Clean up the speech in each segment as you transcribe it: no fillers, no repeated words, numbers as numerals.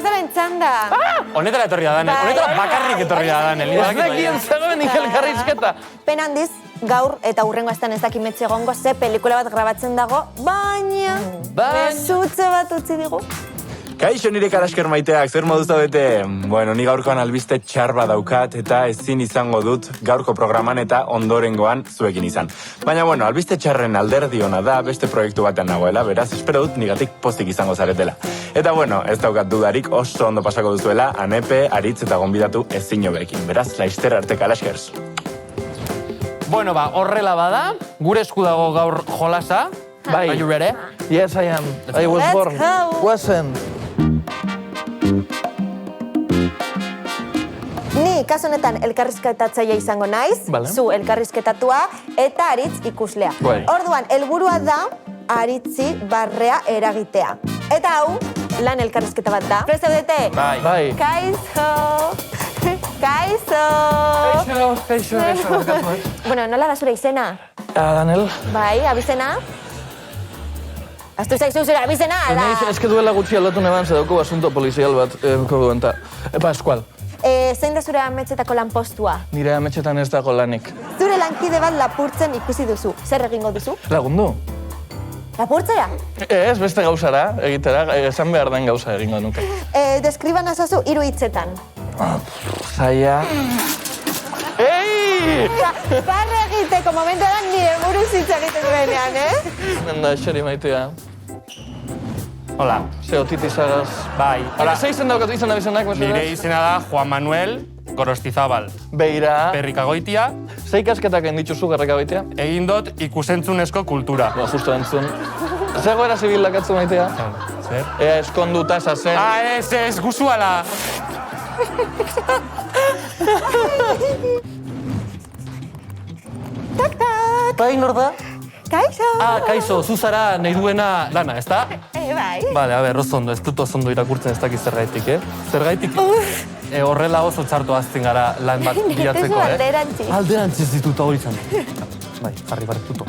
plazaren txanda. Honetara etorri da Danel, honetara bakarrik etorri da Danel. Ez nekien zegoen elkarrizketa. Pen handiz, gaur eta hurrengo astan ez dakimetxe egongo ze pelikula bat grabatzen dago, baina mesutze bat utzi digu. Kaixo nire karasker maiteak, zer modu zaudete? Bueno, ni gaurkoan albiste txar bat daukat eta ezin izango dut gaurko programan eta ondorengoan zuekin izan. Baina bueno, albiste txarren alderdi ona da beste proiektu batean nagoela, beraz, espero dut nigatik pozik izango zaretela. Eta bueno, ez daukat dudarik oso ondo pasako duzuela, Anepe, Aritz eta gonbidatu ezin hobeekin. Beraz, laizter arte kalaskers. Bueno, horrela bada, gure esku dago gaur jolasa. Bai. Are you ready? Yes, I am. I was Let's born. go. Wasn't. Ni, kasu honetan, elkarrizketatzaile izango naiz, Vale. zu elkarrizketatua eta Aritz ikuslea. Bai. Orduan, helburua da Aritzi barrea eragitea. Eta hau, lan elkarrizketa bat da. Prest zaudete? Bai. Kaixo! Kaixo! Kaixo. Bueno, nola da zure izena? Danel. Bai, abizena? Aztu zaizu zure abizena, ala? Ez que duela gutxi aldatu neban, zedauko asunto polizial bat, duen, eta Pascual. Zein da zure ametxetako lanpostua? Nire ametxetan ez dago lanik. Zure lankide bat lapurtzen ikusi duzu. Zer egingo duzu? Lagundu? Lapurtzera? Ez, beste gauzara, egitera, esan behar den gauza egingo nuke. Deskriban azazu 3 hitzetan. Zaila. Ei! Barre egiteko momentu da nire buruz hitz egiten duenean, Nenda, xeri maitea. Hola. Ze otitizagaz. Bai. Hola, ze izen daukatu izan abizenak, mesedez? Nire izena da Juan Manuel Gorostizabal. Beira. Perrikagoitia, Ze ikasketak enditzuzu garrakagoitea? egin dut ikusentzunezko kultura. Justo entzun. Zegoera zibil dakatzu maitea? Zer? Ea eskonduta esazen. Ez, guzuala. Bai, nor da? Kaixo! Kaixo, zuzara nahi duena lana, ezta? Bai. Bale, oso ondo, ez dut oso ondo irakurtzen ez dakit zergaitik, Zergaitik horrela oso txarto azten gara lan bat bilatzeko, alderantziz. Alderantziz ditut hori izan. Bai, jarri, tuto.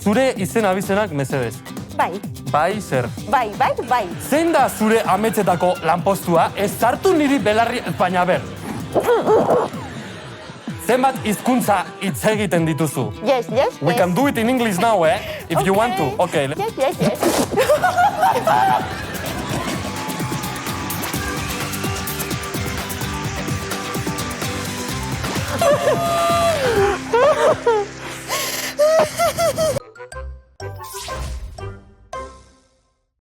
Zure izen abizenak mesedez. Bai, Bai, zer? bai. Zein da zure ametsetako lanpostua? Ez zartu niri belarri... Baina, ber. Zenbat hizkuntza hitz egiten dituzu? Yes. We can do it in English now, If you want to. Okay. Yes.